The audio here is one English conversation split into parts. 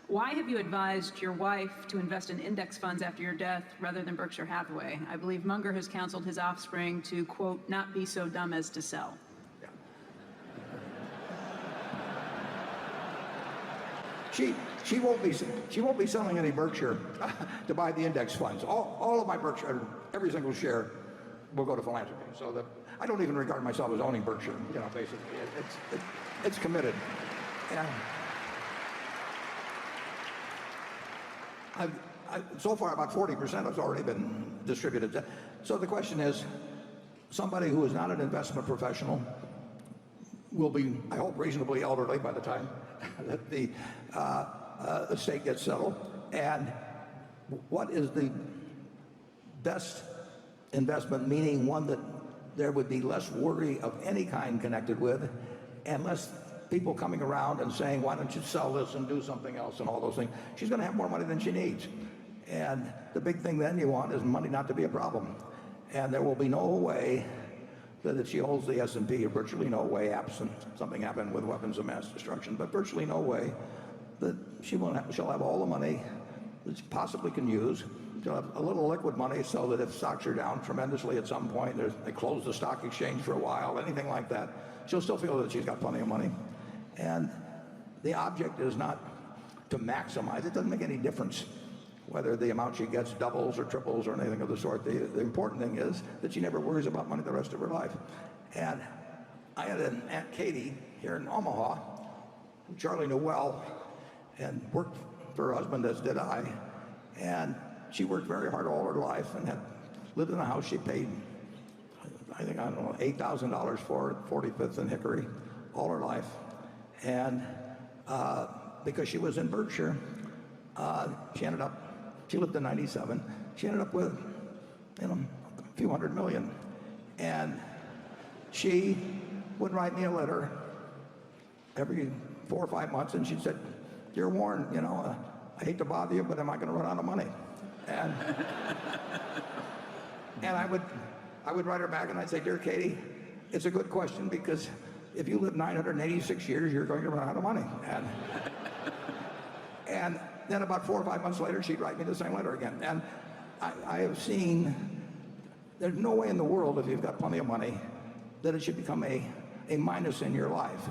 Why have you advised your wife to invest in index funds after your death rather than Berkshire Hathaway? I believe Munger has counseled his offspring to, quote, not be so dumb as to sell. Yeah. She won't be selling any Berkshire to buy the index funds. All of my Berkshire, every single share, will go to philanthropy. So that I don't even regard myself as owning Berkshire. Basically, it's committed. And so far, about 40% has already been distributed. So the question is, somebody who is not an investment professional will be, I hope, reasonably elderly by the time that the estate gets settled. And what is the best investment, meaning one that there would be less worry of any kind connected with, and less people coming around and saying, why don't you sell this and do something else and all those things. She's going to have more money than she needs. And the big thing then you want is money not to be a problem. And there will be no way that if she holds the S&P, or virtually no way, absent something happened with weapons of mass destruction, but virtually no way that she'll have all the money that she possibly can use. She'll have a little liquid money so that if stocks are down tremendously at some point, they close the stock exchange for a while, anything like that, she'll still feel that she's got plenty of money. And the object is not to maximize. It doesn't make any difference whether the amount she gets doubles or triples or anything of the sort. The important thing is that she never worries about money the rest of her life. And I had an Aunt Katie here in Omaha, who Charlie knew well, and worked for her husband, as did I. And she worked very hard all her life and had lived in a house she paid, I don't know, $8,000 for at 45th and Hickory all her life. And because she was in Berkshire, she lived to 97. She ended up with, a few $100 million. And she would write me a letter every 4 or 5 months, and she said, "Dear Warren, I hate to bother you, but am I going to run out of money?" And I would write her back, and I'd say, "Dear Katie, it's a good question, because if you live 986 years, you're going to run out of money." And then about 4 or 5 months later, she'd write me the same letter again. And I have seen, there's no way in the world, if you've got plenty of money, that it should become a minus in your life.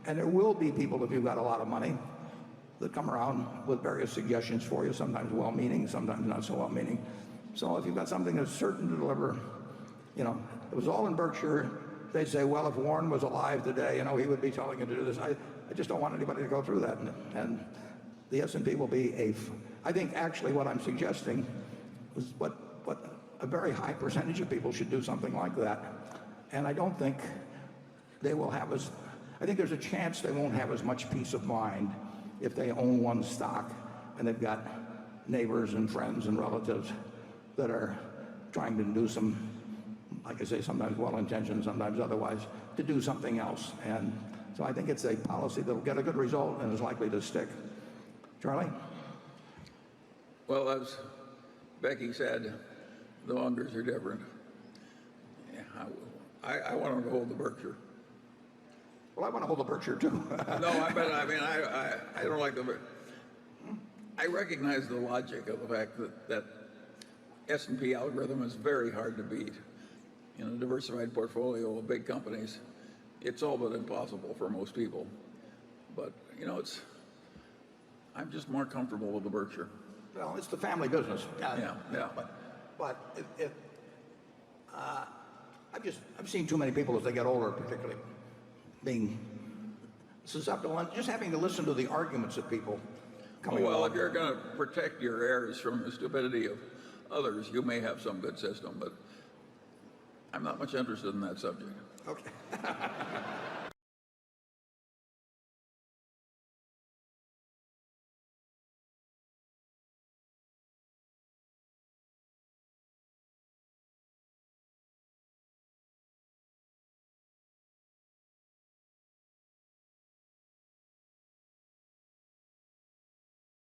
And there will be people, if you've got a lot of money, that come around with various suggestions for you, sometimes well-meaning, sometimes not so well-meaning. So if you've got something that's certain to deliver, it was all in Berkshire, they'd say, well, if Warren was alive today, he would be telling you to do this. I just don't want anybody to go through that. And the S&P will be I think actually what I'm suggesting is what a very high percentage of people should do something like that. And I don't think they will have I think there's a chance they won't have as much peace of mind if they own one stock and they've got neighbors and friends and relatives that are trying to do some, like I say, sometimes well-intentioned, sometimes otherwise, to do something else. And so I think it's a policy that will get a good result and is likely to stick. Charlie? Well, as Becky said, the Mungers are different. Yeah, I want to hold the Berkshire. Well, I want to hold the Berkshire too. No, I don't like the. I recognize the logic of the fact that S&P algorithm is very hard to beat. In a diversified portfolio of big companies, it's all but impossible for most people. But I'm just more comfortable with the Berkshire. Well, it's the family business. Yeah. But I've seen too many people as they get older, particularly, being susceptible and just having to listen to the arguments of people coming along. If you're going to protect your heirs from the stupidity of others, you may have some good system, but I'm not much interested in that subject. Okay.